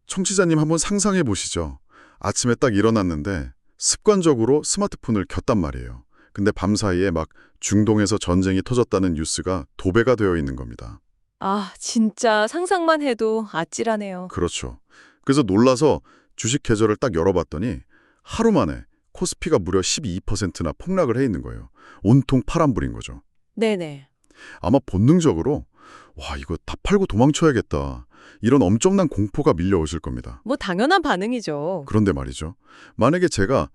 청취자님 한번 상상해 보시죠. 아침에 딱 일어났는데 습관적으로 스마트폰을 켰단 말이에요. 근데 밤사이에 막 중동에서 전쟁이 터졌다는 뉴스가 도배가 되어 있는 겁니다. 아, 진짜 상상만 해도 아찔하네요. 그렇죠. 그래서 놀라서 주식 계좌를 딱 열어봤더니 하루 만에 코스피가 무려 12%나 폭락을 해 있는 거예요. 온통 파란불인 거죠. 네네. 아마 본능적으로 와, 이거 다 팔고 도망쳐야겠다. 이런 엄청난 공포가 밀려오실 겁니다. 뭐 당연한 반응이죠. 그런데 말이죠. 만약에 제가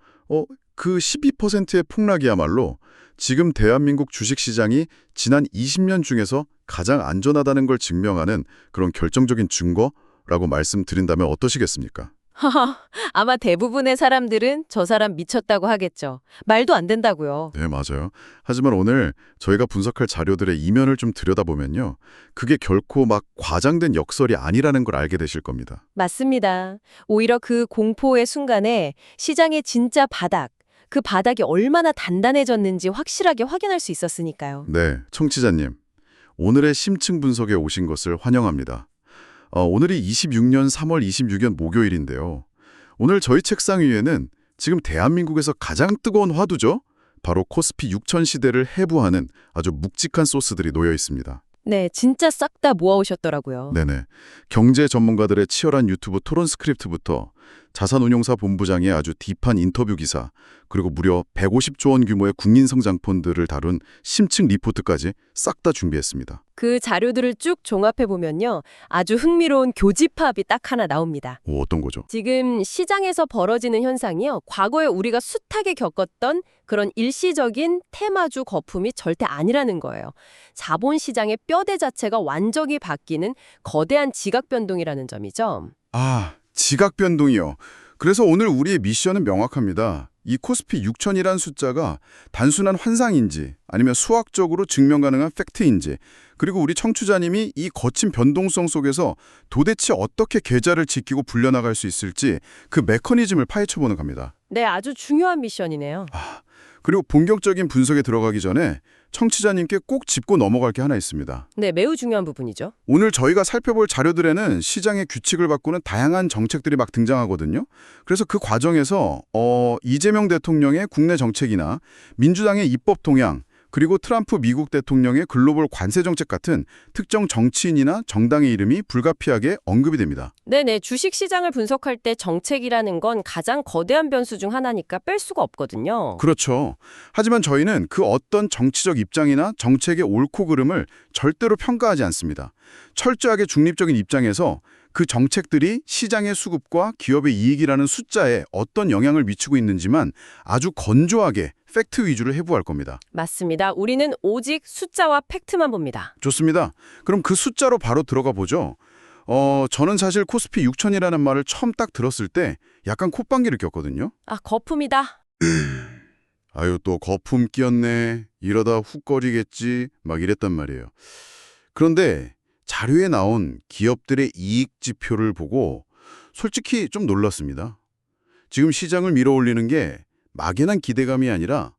그 12%의 폭락이야말로 지금 대한민국 주식시장이 지난 20년 중에서 가장 안전하다는 걸 증명하는 그런 결정적인 증거라고 말씀드린다면 어떠시겠습니까? 하하, 아마 대부분의 사람들은 저 사람 미쳤다고 하겠죠. 말도 안 된다고요. 네, 맞아요. 하지만 오늘 저희가 분석할 자료들의 이면을 좀 들여다보면요. 그게 결코 막 과장된 역설이 아니라는 걸 알게 되실 겁니다. 맞습니다. 오히려 그 공포의 순간에 시장의 진짜 바닥, 그 바닥이 얼마나 단단해졌는지 확실하게 확인할 수 있었으니까요. 네, 청취자님. 오늘의 심층 분석에 오신 것을 환영합니다. 오늘이 26년 3월 26일 목요일인데요. 오늘 저희 책상 위에는 지금 대한민국에서 가장 뜨거운 화두죠? 바로 코스피 6000 시대를 해부하는 아주 묵직한 소스들이 놓여 있습니다. 네, 진짜 싹 다 모아오셨더라고요. 네네. 경제 전문가들의 치열한 유튜브 토론 스크립트부터 자산운용사 본부장의 아주 딥한 인터뷰 기사, 그리고 무려 150조 원 규모의 국민성장펀드를 다룬 심층 리포트까지 싹 다 준비했습니다. 그 자료들을 쭉 종합해보면요. 아주 흥미로운 교집합이 딱 하나 나옵니다. 오, 어떤 거죠? 지금 시장에서 벌어지는 현상이요. 과거에 우리가 숱하게 겪었던 그런 일시적인 테마주 거품이 절대 아니라는 거예요. 자본시장의 뼈대 자체가 완전히 바뀌는 거대한 지각 변동이라는 점이죠. 아, 지각 변동이요. 그래서 오늘 우리의 미션은 명확합니다. 이 코스피 6000이란 숫자가 단순한 환상인지 아니면 수학적으로 증명 가능한 팩트인지, 그리고 우리 청취자님이 이 거친 변동성 속에서 도대체 어떻게 계좌를 지키고 불려나갈 수 있을지 그 메커니즘을 파헤쳐보는 겁니다. 네, 아주 중요한 미션이네요. 그리고 본격적인 분석에 들어가기 전에 청취자님께 꼭 짚고 넘어갈 게 하나 있습니다. 네, 매우 중요한 부분이죠. 오늘 저희가 살펴볼 자료들에는 시장의 규칙을 바꾸는 다양한 정책들이 막 등장하거든요. 그래서 그 과정에서 이재명 대통령의 국내 정책이나 민주당의 입법 동향, 그리고 트럼프 미국 대통령의 글로벌 관세 정책 같은 특정 정치인이나 정당의 이름이 불가피하게 언급이 됩니다. 네네, 주식시장을 분석할 때 정책이라는 건 가장 거대한 변수 중 하나니까 뺄 수가 없거든요. 그렇죠. 하지만 저희는 그 어떤 정치적 입장이나 정책의 옳고 그름을 절대로 평가하지 않습니다. 철저하게 중립적인 입장에서 그 정책들이 시장의 수급과 기업의 이익이라는 숫자에 어떤 영향을 미치고 있는지만 아주 건조하게 팩트 위주로 해부할 겁니다. 맞습니다. 우리는 오직 숫자와 팩트만 봅니다. 좋습니다. 그럼 그 숫자로 바로 들어가 보죠. 저는 사실 코스피 6000이라는 말을 처음 딱 들었을 때 약간 콧방귀를 꼈거든요. 아, 거품이다. 아유, 또 거품 끼었네. 이러다 훅거리겠지. 막 이랬단 말이에요. 그런데 자료에 나온 기업들의 이익 지표를 보고 솔직히 좀 놀랐습니다. 지금 시장을 밀어올리는 게 막연한 기대감이 아니라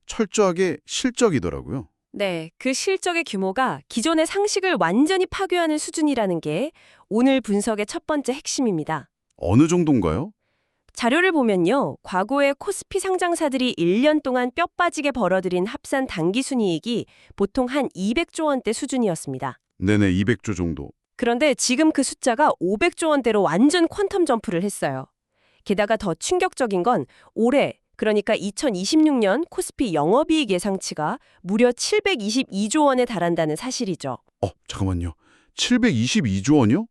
철저하게 실적이더라고요. 네, 그 실적의 규모가 기존의 상식을 완전히 파괴하는 수준이라는 게 오늘 분석의 첫 번째 핵심입니다. 어느 정도인가요? 자료를 보면요. 과거의 코스피 상장사들이 1년 동안 뼈 빠지게 벌어들인 합산 당기순이익이 보통 한 200조 원대 수준이었습니다. 네네, 200조 정도. 그런데 지금 그 숫자가 500조 원대로 완전 퀀텀 점프를 했어요. 게다가 더 충격적인 건 올해, 그러니까 2026년 코스피 영업이익 예상치가 무려 722조 원에 달한다는 사실이죠. 잠깐만요. 722조 원이요?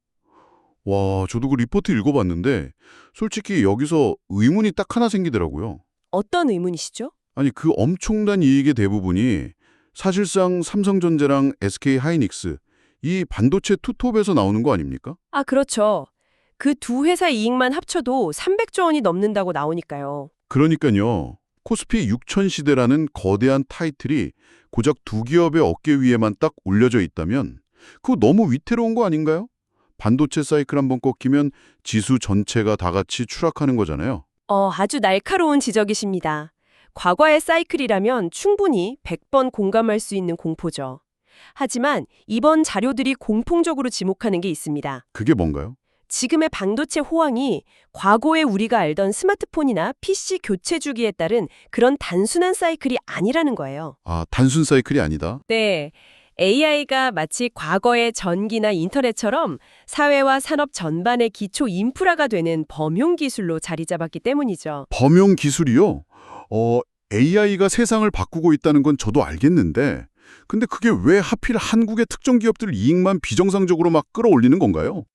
와, 저도 그 리포트 읽어봤는데 솔직히 여기서 의문이 딱 하나 생기더라고요. 어떤 의문이시죠? 아니, 그 엄청난 이익의 대부분이 사실상 삼성전자랑 SK하이닉스, 이 반도체 투톱에서 나오는 거 아닙니까? 아, 그렇죠. 그 두 회사 이익만 합쳐도 300조 원이 넘는다고 나오니까요. 그러니까요. 코스피 6000 시대라는 거대한 타이틀이 고작 두 기업의 어깨 위에만 딱 올려져 있다면 그거 너무 위태로운 거 아닌가요? 반도체 사이클 한번 꺾이면 지수 전체가 다 같이 추락하는 거잖아요. 아주 날카로운 지적이십니다. 과거의 사이클이라면 충분히 100번 공감할 수 있는 공포죠. 하지만 이번 자료들이 공통적으로 지목하는 게 있습니다. 그게 뭔가요? 지금의 반도체 호황이 과거에 우리가 알던 스마트폰이나 PC 교체 주기에 따른 그런 단순한 사이클이 아니라는 거예요. 아, 단순 사이클이 아니다. 네. AI가 마치 과거의 전기나 인터넷처럼 사회와 산업 전반의 기초 인프라가 되는 범용 기술로 자리 잡았기 때문이죠. 범용 기술이요? AI가 세상을 바꾸고 있다는 건 저도 알겠는데, 근데 그게 왜 하필 한국의 특정 기업들 이익만 비정상적으로 막 끌어올리는 건가요?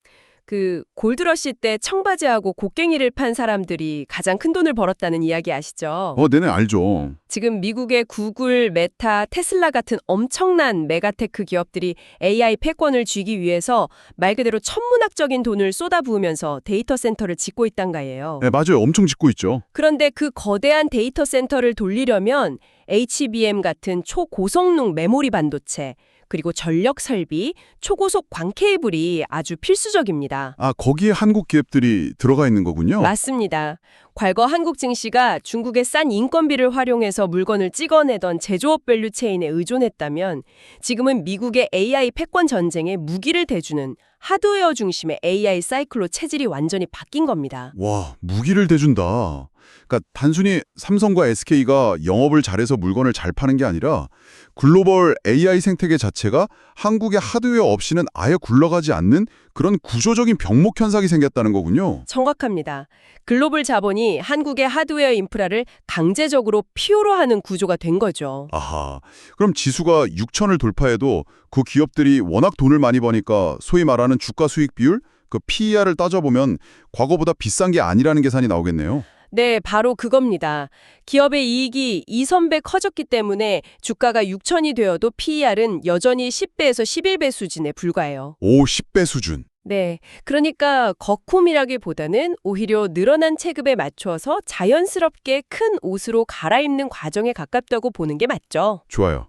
그 골드러시 때 청바지하고 곡괭이를 판 사람들이 가장 큰 돈을 벌었다는 이야기 아시죠? 네네, 알죠. 지금 미국의 구글, 메타, 테슬라 같은 엄청난 메가테크 기업들이 AI 패권을 쥐기 위해서 말 그대로 천문학적인 돈을 쏟아부으면서 데이터 센터를 짓고 있단 거예요. 네, 맞아요. 엄청 짓고 있죠. 그런데 그 거대한 데이터 센터를 돌리려면 HBM 같은 초고성능 메모리 반도체, 그리고 전력 설비, 초고속 광 케이블이 아주 필수적입니다. 아, 거기에 한국 기업들이 들어가 있는 거군요. 맞습니다. 과거 한국 증시가 중국의 싼 인건비를 활용해서 물건을 찍어내던 제조업 밸류 체인에 의존했다면 지금은 미국의 AI 패권 전쟁에 무기를 대주는 하드웨어 중심의 AI 사이클로 체질이 완전히 바뀐 겁니다. 와, 무기를 대준다. 그러니까 단순히 삼성과 SK가 영업을 잘해서 물건을 잘 파는 게 아니라 글로벌 AI 생태계 자체가 한국의 하드웨어 없이는 아예 굴러가지 않는 그런 구조적인 병목 현상이 생겼다는 거군요. 정확합니다. 글로벌 자본이 한국의 하드웨어 인프라를 강제적으로 필요로 하는 구조가 된 거죠. 아하, 그럼 지수가 6천을 돌파해도 그 기업들이 워낙 돈을 많이 버니까 소위 말하는 주가 수익 비율, 그 PER을 따져보면 과거보다 비싼 게 아니라는 계산이 나오겠네요. 네, 바로 그겁니다. 기업의 이익이 2~3배 커졌기 때문에 주가가 6천이 되어도 PER은 여전히 10배에서 11배 수준에 불과해요. 오, 10배 수준. 네, 그러니까 거품이라기보다는 오히려 늘어난 체급에 맞춰서 자연스럽게 큰 옷으로 갈아입는 과정에 가깝다고 보는 게 맞죠. 좋아요.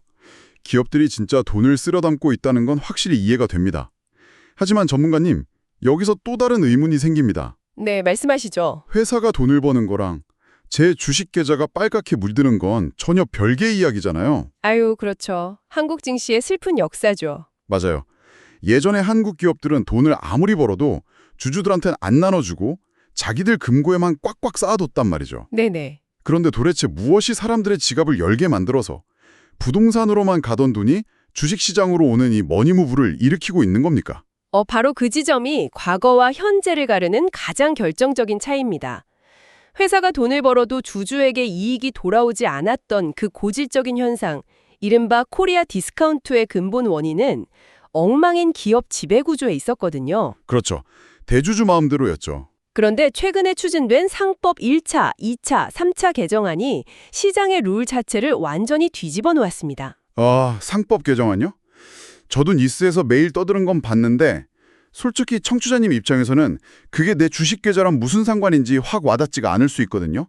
기업들이 진짜 돈을 쓸어 담고 있다는 건 확실히 이해가 됩니다. 하지만 전문가님, 여기서 또 다른 의문이 생깁니다. 네, 말씀하시죠. 회사가 돈을 버는 거랑 제 주식 계좌가 빨갛게 물드는 건 전혀 별개의 이야기잖아요. 아유, 그렇죠. 한국 증시의 슬픈 역사죠. 맞아요. 예전에 한국 기업들은 돈을 아무리 벌어도 주주들한테는 안 나눠주고 자기들 금고에만 꽉꽉 쌓아뒀단 말이죠. 네네. 그런데 도대체 무엇이 사람들의 지갑을 열게 만들어서 부동산으로만 가던 돈이 주식시장으로 오는 이 머니무브를 일으키고 있는 겁니까? 바로 그 지점이 과거와 현재를 가르는 가장 결정적인 차이입니다. 회사가 돈을 벌어도 주주에게 이익이 돌아오지 않았던 그 고질적인 현상, 이른바 코리아 디스카운트의 근본 원인은 엉망인 기업 지배구조에 있었거든요. 그렇죠. 대주주 마음대로였죠. 그런데 최근에 추진된 상법 1차, 2차, 3차 개정안이 시장의 룰 자체를 완전히 뒤집어 놓았습니다. 아, 상법 개정안요? 저도 뉴스에서 매일 떠드는 건 봤는데 솔직히 청취자님 입장에서는 그게 내 주식 계좌랑 무슨 상관인지 확 와닿지가 않을 수 있거든요.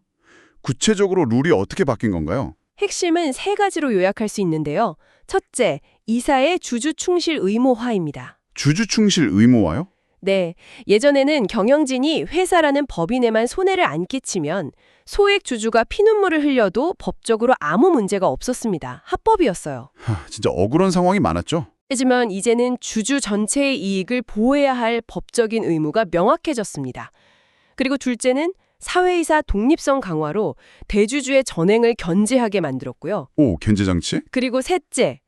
구체적으로 룰이 어떻게 바뀐 건가요? 핵심은 세 가지로 요약할 수 있는데요. 첫째, 이사의 주주 충실 의무화입니다. 주주 충실 의무화요? 네, 예전에는 경영진이 회사라는 법인에만 손해를 안 끼치면 소액 주주가 피눈물을 흘려도 법적으로 아무 문제가 없었습니다. 합법이었어요. 진짜 억울한 상황이 많았죠. 하지만 이제는 주주 전체의 이익을 보호해야 할 법적인 의무가 명확해졌습니다. 그리고 둘째는 사회이사 독립성 강화로 대주주의 전횡을 견제하게 만들었고요. 오, 견제장치? 그리고 셋째,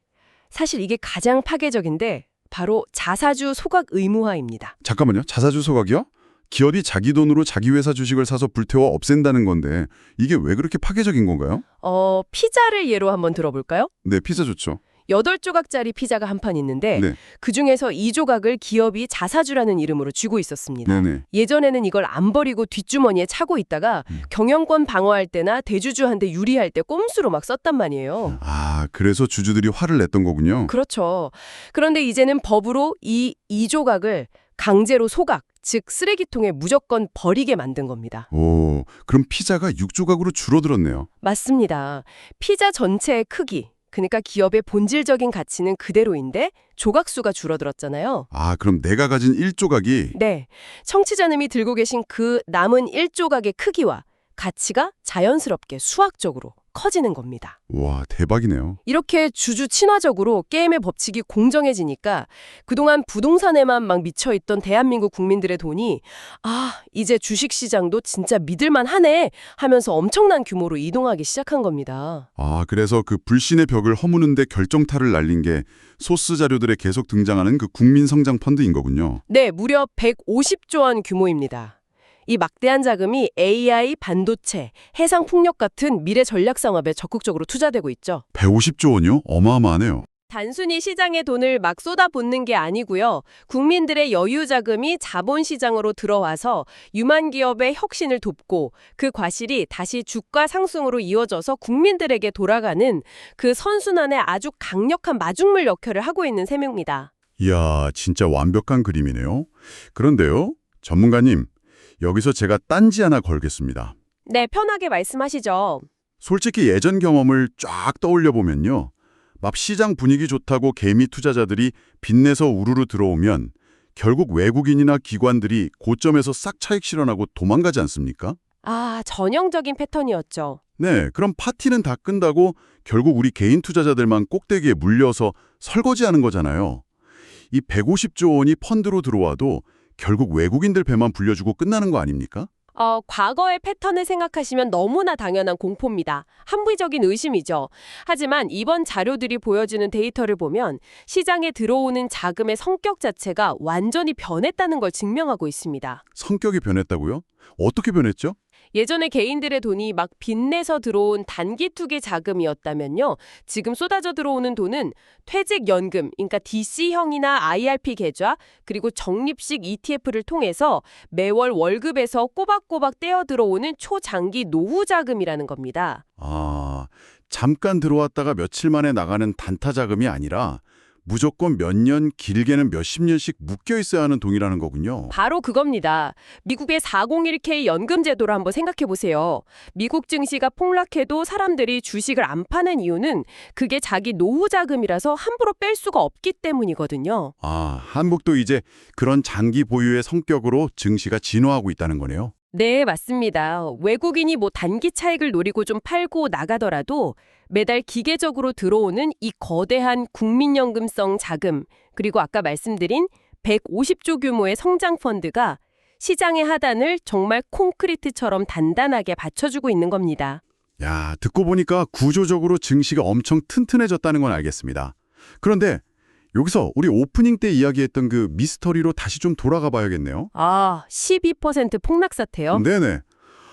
사실 이게 가장 파괴적인데 바로 자사주 소각 의무화입니다. 잠깐만요. 자사주 소각이요? 기업이 자기 돈으로 자기 회사 주식을 사서 불태워 없앤다는 건데 이게 왜 그렇게 파괴적인 건가요? 피자를 예로 한번 들어볼까요? 네, 피자 좋죠. 8조각짜리 피자가 한 판 있는데 네. 그중에서 2조각을 기업이 자사주라는 이름으로 쥐고 있었습니다. 네네. 예전에는 이걸 안 버리고 뒷주머니에 차고 있다가 경영권 방어할 때나 대주주한테 유리할 때 꼼수로 막 썼단 말이에요. 아, 그래서 주주들이 화를 냈던 거군요. 그렇죠. 그런데 이제는 법으로 이 2조각을 강제로 소각, 즉 쓰레기통에 무조건 버리게 만든 겁니다. 오, 그럼 피자가 6조각으로 줄어들었네요. 맞습니다. 피자 전체의 크기, 그러니까 기업의 본질적인 가치는 그대로인데 조각수가 줄어들었잖아요. 아, 그럼 내가 가진 1조각이 네, 청취자님이 들고 계신 그 남은 1조각의 크기와 가치가 자연스럽게 수학적으로 커지는 겁니다. 와, 대박이네요. 이렇게 주주 친화적으로 게임의 법칙이 공정해지니까 그동안 부동산에만 막 미쳐있던 대한민국 국민들의 돈이 이제 주식시장도 진짜 믿을만 하네 하면서 엄청난 규모로 이동하기 시작한 겁니다. 그래서 그 불신의 벽을 허무는데 결정타를 날린 게 소스 자료들에 계속 등장하는 그 국민성장펀드인 거군요. 네, 무려 150조 원 규모입니다. 이 막대한 자금이 AI, 반도체, 해상풍력 같은 미래 전략 산업에 적극적으로 투자되고 있죠. 150조 원이요? 어마어마하네요. 단순히 시장에 돈을 막 쏟아붓는 게 아니고요. 국민들의 여유 자금이 자본시장으로 들어와서 유망 기업의 혁신을 돕고 그 과실이 다시 주가 상승으로 이어져서 국민들에게 돌아가는 그 선순환의 아주 강력한 마중물 역할을 하고 있는 셈입니다. 이야, 진짜 완벽한 그림이네요. 그런데요, 전문가님, 여기서 제가 딴지 하나 걸겠습니다. 네, 편하게 말씀하시죠. 솔직히 예전 경험을 쫙 떠올려 보면요. 막 시장 분위기 좋다고 개미 투자자들이 빚내서 우르르 들어오면 결국 외국인이나 기관들이 고점에서 싹 차익 실현하고 도망가지 않습니까? 전형적인 패턴이었죠. 네, 그럼 파티는 다 끈다고 결국 우리 개인 투자자들만 꼭대기에 물려서 설거지하는 거잖아요. 이 150조 원이 펀드로 들어와도 결국 외국인들 배만 불려주고 끝나는 거 아닙니까? 과거의 패턴을 생각하시면 너무나 당연한 공포입니다. 합리적인 의심이죠. 하지만 이번 자료들이 보여주는 데이터를 보면 시장에 들어오는 자금의 성격 자체가 완전히 변했다는 걸 증명하고 있습니다. 성격이 변했다고요? 어떻게 변했죠? 예전에 개인들의 돈이 막 빚내서 들어온 단기 투기 자금이었다면요. 지금 쏟아져 들어오는 돈은 퇴직연금, 그러니까 DC형이나 IRP 계좌, 그리고 적립식 ETF를 통해서 매월 월급에서 꼬박꼬박 떼어 들어오는 초장기 노후 자금이라는 겁니다. 잠깐 들어왔다가 며칠 만에 나가는 단타 자금이 아니라 무조건 몇 년, 길게는 몇십 년씩 묶여 있어야 하는 돈이라는 거군요. 바로 그겁니다. 미국의 401k 연금 제도를 한번 생각해 보세요. 미국 증시가 폭락해도 사람들이 주식을 안 파는 이유는 그게 자기 노후 자금이라서 함부로 뺄 수가 없기 때문이거든요. 한국도 이제 그런 장기 보유의 성격으로 증시가 진화하고 있다는 거네요. 네, 맞습니다. 외국인이 단기 차익을 노리고 좀 팔고 나가더라도 매달 기계적으로 들어오는 이 거대한 국민연금성 자금, 그리고 아까 말씀드린 150조 규모의 성장 펀드가 시장의 하단을 정말 콘크리트처럼 단단하게 받쳐주고 있는 겁니다. 야, 듣고 보니까 구조적으로 증시가 엄청 튼튼해졌다는 건 알겠습니다. 그런데 여기서 우리 오프닝 때 이야기했던 그 미스터리로 다시 좀 돌아가 봐야겠네요. 12% 폭락 사태요? 네네.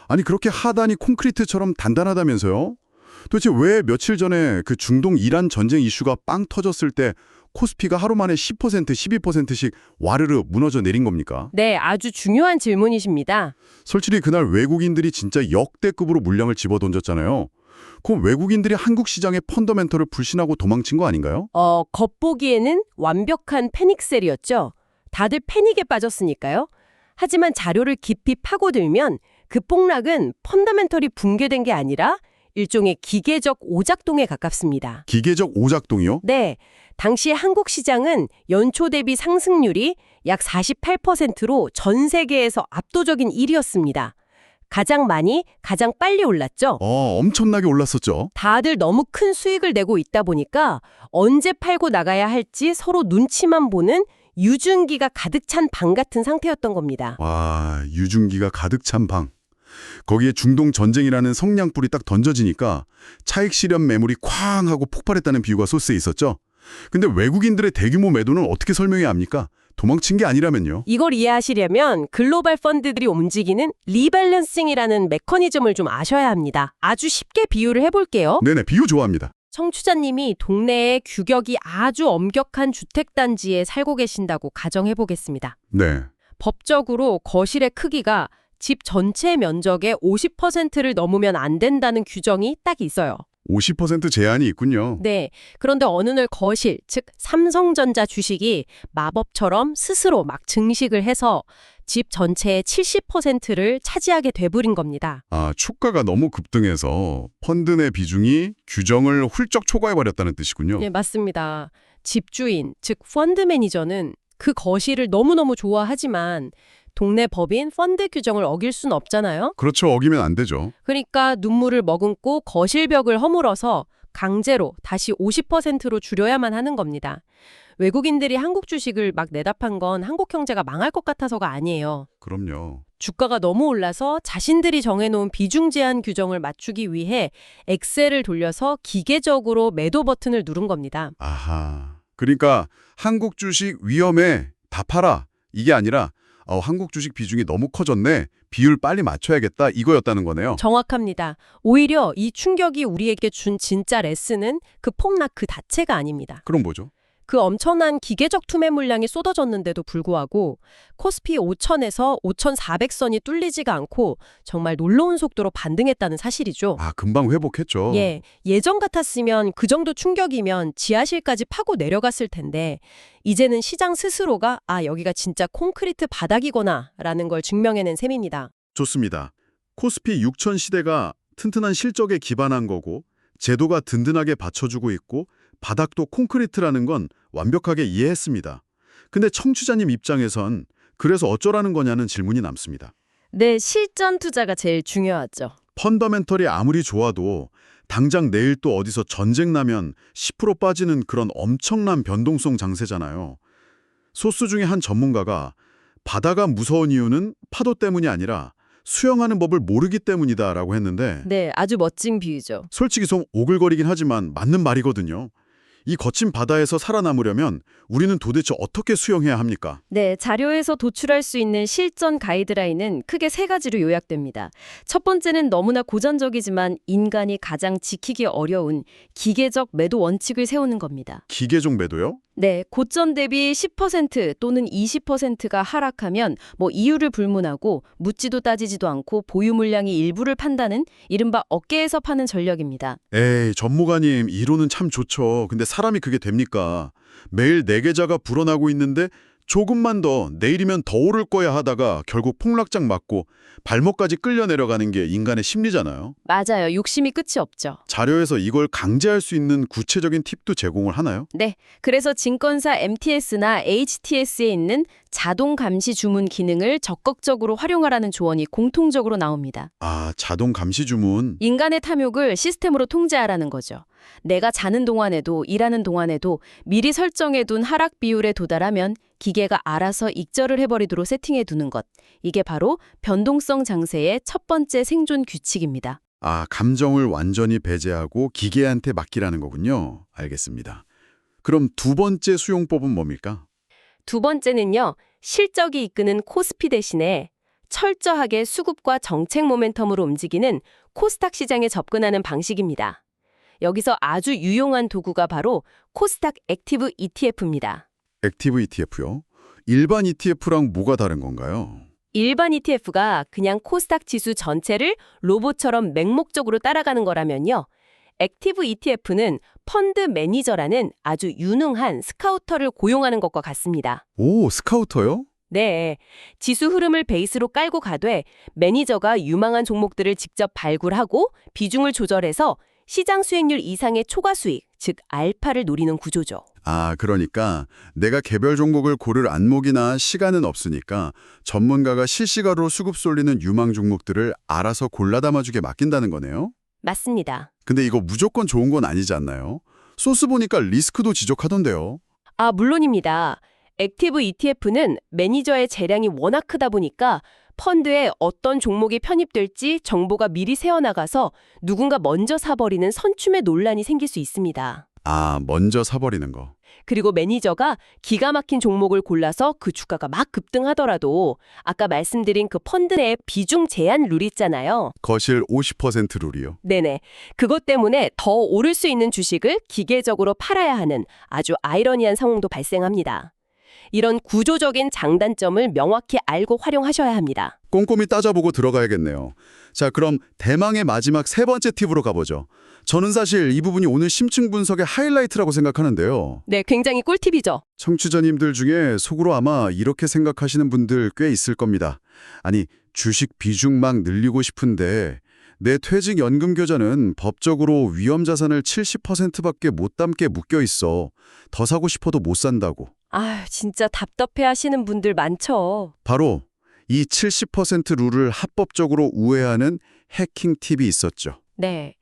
아니 그렇게 하단이 콘크리트처럼 단단하다면서요? 도대체 왜 며칠 전에 그 중동 이란 전쟁 이슈가 빵 터졌을 때 코스피가 하루 만에 10%, 12%씩 와르르 무너져 내린 겁니까? 네, 아주 중요한 질문이십니다. 솔직히 그날 외국인들이 진짜 역대급으로 물량을 집어던졌잖아요. 그럼 외국인들이 한국 시장의 펀더멘털을 불신하고 도망친 거 아닌가요? 겉보기에는 완벽한 패닉셀이었죠. 다들 패닉에 빠졌으니까요. 하지만 자료를 깊이 파고들면 그 폭락은 펀더멘털이 붕괴된 게 아니라 일종의 기계적 오작동에 가깝습니다. 기계적 오작동이요? 네, 당시 한국 시장은 연초 대비 상승률이 약 48%로 전 세계에서 압도적인 1위였습니다. 가장 많이, 가장 빨리 올랐죠. 엄청나게 올랐었죠. 다들 너무 큰 수익을 내고 있다 보니까 언제 팔고 나가야 할지 서로 눈치만 보는 유증기가 가득 찬 방 같은 상태였던 겁니다. 와, 유증기가 가득 찬 방. 거기에 중동 전쟁이라는 성냥불이 딱 던져지니까 차익 실현 매물이 쾅 하고 폭발했다는 비유가 소스에 있었죠. 근데 외국인들의 대규모 매도는 어떻게 설명해야 합니까? 도망친 게 아니라면요. 이걸 이해하시려면 글로벌 펀드들이 움직이는 리밸런싱이라는 메커니즘을 좀 아셔야 합니다. 아주 쉽게 비유를 해볼게요. 네네, 비유 좋아합니다. 청취자님이 동네에 규격이 아주 엄격한 주택단지에 살고 계신다고 가정해보겠습니다. 네. 법적으로 거실의 크기가 집 전체 면적의 50%를 넘으면 안 된다는 규정이 딱 있어요. 50% 제한이 있군요. 네. 그런데 어느 날 거실, 즉 삼성전자 주식이 마법처럼 스스로 막 증식을 해서 집 전체의 70%를 차지하게 돼버린 겁니다. 주가가 너무 급등해서 펀드 내 비중이 규정을 훌쩍 초과해버렸다는 뜻이군요. 네, 맞습니다. 집주인, 즉 펀드 매니저는 그 거실을 너무너무 좋아하지만 동네 법인 펀드 규정을 어길 순 없잖아요. 그렇죠. 어기면 안 되죠. 그러니까 눈물을 머금고 거실벽을 허물어서 강제로 다시 50%로 줄여야만 하는 겁니다. 외국인들이 한국 주식을 막 내다 판 건 한국 경제가 망할 것 같아서가 아니에요. 그럼요. 주가가 너무 올라서 자신들이 정해놓은 비중 제한 규정을 맞추기 위해 엑셀을 돌려서 기계적으로 매도 버튼을 누른 겁니다. 아하. 그러니까 한국 주식 위험해. 다 팔아. 이게 아니라 한국 주식 비중이 너무 커졌네. 비율 빨리 맞춰야겠다. 이거였다는 거네요. 정확합니다. 오히려 이 충격이 우리에게 준 진짜 레슨은 그 폭락 그 자체가 아닙니다. 그럼 뭐죠? 그 엄청난 기계적 투매 물량이 쏟아졌는데도 불구하고 코스피 5천에서 5,400선이 뚫리지가 않고 정말 놀라운 속도로 반등했다는 사실이죠. 아, 금방 회복했죠. 예, 예전 같았으면 그 정도 충격이면 지하실까지 파고 내려갔을 텐데 이제는 시장 스스로가 여기가 진짜 콘크리트 바닥이구나 라는 걸 증명해낸 셈입니다. 좋습니다. 코스피 6천 시대가 튼튼한 실적에 기반한 거고 제도가 든든하게 받쳐주고 있고 바닥도 콘크리트라는 건 완벽하게 이해했습니다. 근데 청취자님 입장에선 그래서 어쩌라는 거냐는 질문이 남습니다. 네, 실전 투자가 제일 중요하죠. 펀더멘털이 아무리 좋아도 당장 내일 또 어디서 전쟁 나면 10% 빠지는 그런 엄청난 변동성 장세잖아요. 소수 중에 한 전문가가 바다가 무서운 이유는 파도 때문이 아니라 수영하는 법을 모르기 때문이다라고 했는데 네, 아주 멋진 비유죠. 솔직히 좀 오글거리긴 하지만 맞는 말이거든요. 이 거친 바다에서 살아남으려면 우리는 도대체 어떻게 수영해야 합니까? 네, 자료에서 도출할 수 있는 실전 가이드라인은 크게 세 가지로 요약됩니다. 첫 번째는 너무나 고전적이지만 인간이 가장 지키기 어려운 기계적 매도 원칙을 세우는 겁니다. 기계종 매도요? 네, 고점 대비 10% 또는 20%가 하락하면 이유를 불문하고 묻지도 따지지도 않고 보유 물량이 일부를 판다는 이른바 어깨에서 파는 전략입니다. 에이, 전무가님 이론은 참 좋죠. 근데 사람이 그게 됩니까? 매일 내 계좌가 불어나고 있는데 조금만 더 내일이면 더 오를 거야 하다가 결국 폭락장 맞고 발목까지 끌려 내려가는 게 인간의 심리잖아요. 맞아요. 욕심이 끝이 없죠. 자료에서 이걸 강제할 수 있는 구체적인 팁도 제공을 하나요? 네, 그래서 증권사 MTS나 HTS에 있는 자동 감시 주문 기능을 적극적으로 활용하라는 조언이 공통적으로 나옵니다. 아, 자동 감시 주문. 인간의 탐욕을 시스템으로 통제하라는 거죠. 내가 자는 동안에도 일하는 동안에도 미리 설정해둔 하락 비율에 도달하면 기계가 알아서 익절을 해버리도록 세팅해두는 것. 이게 바로 변동성 장세의 첫 번째 생존 규칙입니다. 아, 감정을 완전히 배제하고 기계한테 맡기라는 거군요. 알겠습니다. 그럼 두 번째 수용법은 뭡니까? 두 번째는요, 실적이 이끄는 코스피 대신에 철저하게 수급과 정책 모멘텀으로 움직이는 코스닥 시장에 접근하는 방식입니다. 여기서 아주 유용한 도구가 바로 코스닥 액티브 ETF입니다. 액티브 ETF요? 일반 ETF랑 뭐가 다른 건가요? 일반 ETF가 그냥 코스닥 지수 전체를 로봇처럼 맹목적으로 따라가는 거라면요. 액티브 ETF는 펀드 매니저라는 아주 유능한 스카우터를 고용하는 것과 같습니다. 오, 스카우터요? 네, 지수 흐름을 베이스로 깔고 가되 매니저가 유망한 종목들을 직접 발굴하고 비중을 조절해서 시장 수익률 이상의 초과 수익, 즉 알파를 노리는 구조죠. 아, 그러니까 내가 개별 종목을 고를 안목이나 시간은 없으니까 전문가가 실시간으로 수급 쏠리는 유망 종목들을 알아서 골라 담아주게 맡긴다는 거네요? 맞습니다. 근데 이거 무조건 좋은 건 아니지 않나요? 소스 보니까 리스크도 지적하던데요. 물론입니다. 액티브 ETF는 매니저의 재량이 워낙 크다 보니까 펀드에 어떤 종목이 편입될지 정보가 미리 새어나가서 누군가 먼저 사버리는 선춤의 논란이 생길 수 있습니다. 아, 먼저 사버리는 거. 그리고 매니저가 기가 막힌 종목을 골라서 그 주가가 막 급등하더라도 아까 말씀드린 그 펀드 내 비중 제한 룰 있잖아요. 거실 50% 룰이요. 네네. 그것 때문에 더 오를 수 있는 주식을 기계적으로 팔아야 하는 아주 아이러니한 상황도 발생합니다. 이런 구조적인 장단점을 명확히 알고 활용하셔야 합니다. 꼼꼼히 따져보고 들어가야겠네요. 자, 그럼 대망의 마지막 세 번째 팁으로 가보죠. 저는 사실 이 부분이 오늘 심층 분석의 하이라이트라고 생각하는데요. 네, 굉장히 꿀팁이죠. 청취자님들 중에 속으로 아마 이렇게 생각하시는 분들 꽤 있을 겁니다. 아니, 주식 비중 막 늘리고 싶은데 내 퇴직연금 계좌는 법적으로 위험자산을 70%밖에 못 담게 묶여 있어. 더 사고 싶어도 못 산다고. 진짜 답답해 하시는 분들 많죠. 바로 이 70% 룰을 합법적으로 우회하는 해킹 팁이 있었죠. 네.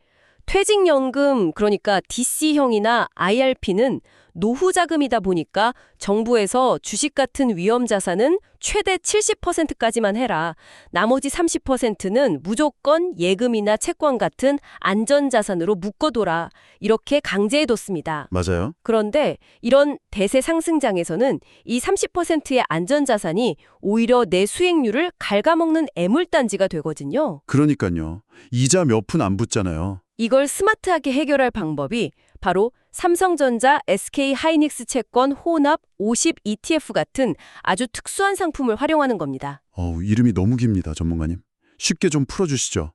퇴직연금, 그러니까 DC형이나 IRP는 노후 자금이다 보니까 정부에서 주식 같은 위험 자산은 최대 70%까지만 해라. 나머지 30%는 무조건 예금이나 채권 같은 안전 자산으로 묶어둬라. 이렇게 강제해뒀습니다. 맞아요. 그런데 이런 대세 상승장에서는 이 30%의 안전 자산이 오히려 내 수익률을 갉아먹는 애물단지가 되거든요. 그러니까요. 이자 몇 푼 안 붙잖아요. 이걸 스마트하게 해결할 방법이 바로 삼성전자 SK 하이닉스 채권 혼합 50 ETF 같은 아주 특수한 상품을 활용하는 겁니다. 이름이 너무 깁니다, 전문가님. 쉽게 좀 풀어주시죠.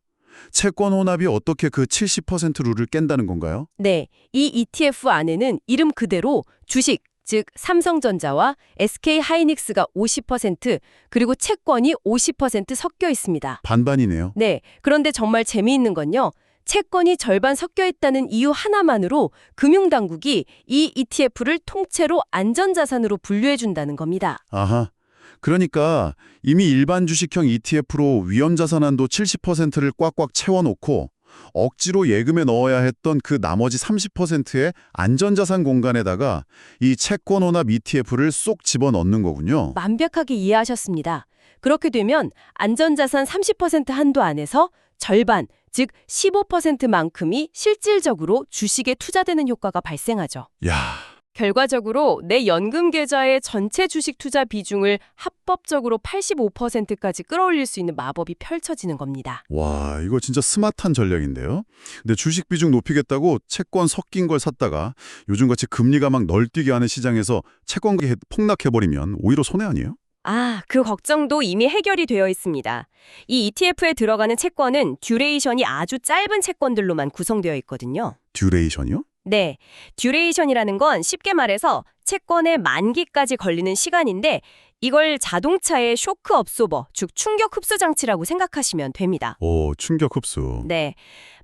채권 혼합이 어떻게 그 70% 룰을 깬다는 건가요? 네, 이 ETF 안에는 이름 그대로 주식, 즉 삼성전자와 SK 하이닉스가 50% 그리고 채권이 50% 섞여 있습니다. 반반이네요. 네, 그런데 정말 재미있는 건요. 채권이 절반 섞여 있다는 이유 하나만으로 금융당국이 이 ETF를 통째로 안전자산으로 분류해준다는 겁니다. 아하. 그러니까 이미 일반 주식형 ETF로 위험자산 한도 70%를 꽉꽉 채워놓고 억지로 예금에 넣어야 했던 그 나머지 30%의 안전자산 공간에다가 이 채권 혼합 ETF를 쏙 집어넣는 거군요. 완벽하게 이해하셨습니다. 그렇게 되면 안전자산 30% 한도 안에서 절반, 즉 15%만큼이 실질적으로 주식에 투자되는 효과가 발생하죠. 야, 결과적으로 내 연금 계좌의 전체 주식 투자 비중을 합법적으로 85%까지 끌어올릴 수 있는 마법이 펼쳐지는 겁니다. 와, 이거 진짜 스마트한 전략인데요. 근데 주식 비중 높이겠다고 채권 섞인 걸 샀다가 요즘같이 금리가 막 널뛰게 하는 시장에서 채권 가격이 폭락해버리면 오히려 손해 아니에요? 그 걱정도 이미 해결이 되어 있습니다. 이 ETF에 들어가는 채권은 듀레이션이 아주 짧은 채권들로만 구성되어 있거든요. 듀레이션이요? 네, 듀레이션이라는 건 쉽게 말해서 채권의 만기까지 걸리는 시간인데 이걸 자동차의 쇼크 업소버, 즉 충격 흡수 장치라고 생각하시면 됩니다. 오, 충격 흡수. 네,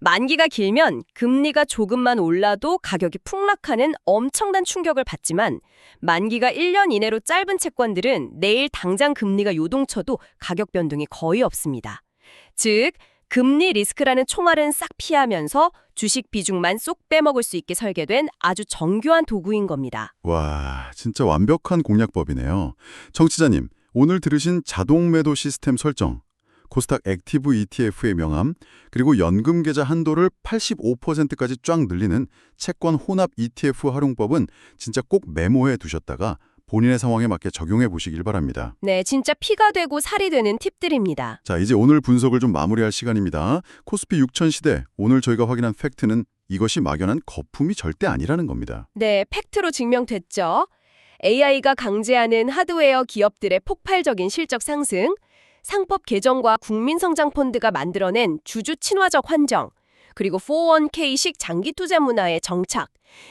만기가 길면 금리가 조금만 올라도 가격이 폭락하는 엄청난 충격을 받지만 만기가 1년 이내로 짧은 채권들은 내일 당장 금리가 요동쳐도 가격 변동이 거의 없습니다. 즉, 금리 리스크라는 총알은 싹 피하면서 주식 비중만 쏙 빼먹을 수 있게 설계된 아주 정교한 도구인 겁니다. 와, 진짜 완벽한 공략법이네요. 청취자님, 오늘 들으신 자동 매도 시스템 설정, 코스닥 액티브 ETF의 명함, 그리고 연금 계좌 한도를 85%까지 쫙 늘리는 채권 혼합 ETF 활용법은 진짜 꼭 메모해 두셨다가 본인의 상황에 맞게 적용해 보시길 바랍니다. 네, 진짜 피가 되고 살이 되는 팁들입니다. 자, 이제 오늘 분석을 좀 마무리할 시간입니다. 코스피 6000 시대, 오늘 저희가 확인한 팩트는 이것이 막연한 거품이 절대 아니라는 겁니다. 네, 팩트로 증명됐죠. AI가 강제하는 하드웨어 기업들의 폭발적인 실적 상승, 상법 개정과 국민성장펀드가 만들어낸 주주 친화적 환경, 그리고 401k식 장기 투자 문화의 정착,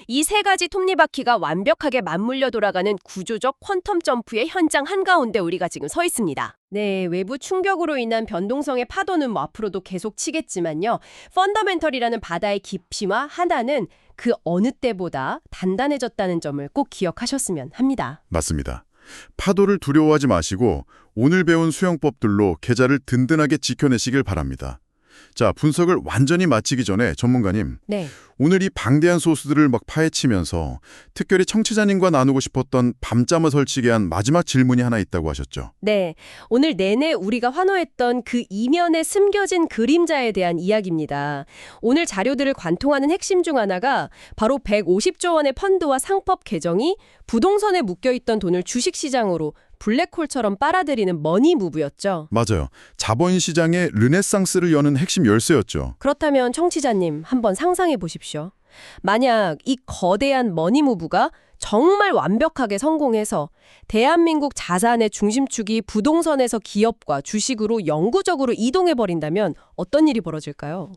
이 세 가지 톱니바퀴가 완벽하게 맞물려 돌아가는 구조적 퀀텀 점프의 현장 한가운데 우리가 지금 서 있습니다. 네, 외부 충격으로 인한 변동성의 파도는 앞으로도 계속 치겠지만요. 펀더멘털이라는 바다의 깊이와 하나는 그 어느 때보다 단단해졌다는 점을 꼭 기억하셨으면 합니다. 맞습니다. 파도를 두려워하지 마시고 오늘 배운 수영법들로 계좌를 든든하게 지켜내시길 바랍니다. 자, 분석을 완전히 마치기 전에 전문가님, 네. 오늘 이 방대한 소스들을 막 파헤치면서 특별히 청취자님과 나누고 싶었던 밤잠을 설치게 한 마지막 질문이 하나 있다고 하셨죠. 네, 오늘 내내 우리가 환호했던 그 이면에 숨겨진 그림자에 대한 이야기입니다. 오늘 자료들을 관통하는 핵심 중 하나가 바로 150조 원의 펀드와 상법 개정이 부동산에 묶여있던 돈을 주식시장으로 블랙홀처럼 빨아들이는 머니무브였죠. 맞아요. 자본시장의 르네상스를 여는 핵심 열쇠였죠. 그렇다면 청취자님 한번 상상해 보십시오. 만약 이 거대한 머니무브가 정말 완벽하게 성공해서 대한민국 자산의 중심축이 부동산에서 기업과 주식으로 영구적으로 이동해버린다면 어떤 일이 벌어질까요?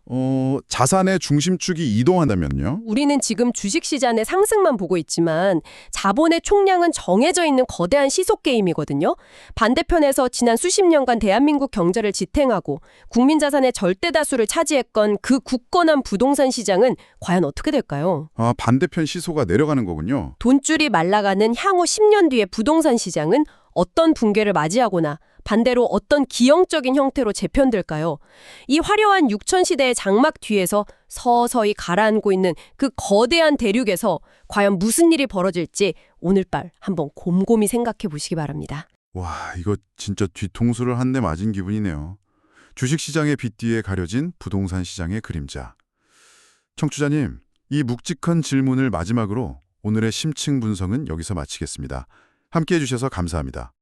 자산의 중심축이 이동한다면요? 우리는 지금 주식시장의 상승만 보고 있지만 자본의 총량은 정해져 있는 거대한 시속 게임이거든요. 반대편에서 지난 수십 년간 대한민국 경제를 지탱하고 국민 자산의 절대 다수를 차지했건 그 굳건한 부동산 시장은 과연 어떻게 될까요? 반대편 시소가 내려가는 거군요. 돈줄이 말라가는 향후 10년 뒤의 부동산 시장은 어떤 붕괴를 맞이하거나 반대로 어떤 기형적인 형태로 재편될까요? 이 화려한 6000시대의 장막 뒤에서 서서히 가라앉고 있는 그 거대한 대륙에서 과연 무슨 일이 벌어질지 오늘 밤 한번 곰곰이 생각해 보시기 바랍니다. 와, 이거 진짜 뒤통수를 한 대 맞은 기분이네요. 주식시장의 빛 뒤에 가려진 부동산 시장의 그림자. 청취자님, 이 묵직한 질문을 마지막으로 오늘의 심층 분석은 여기서 마치겠습니다. 함께해 주셔서 감사합니다.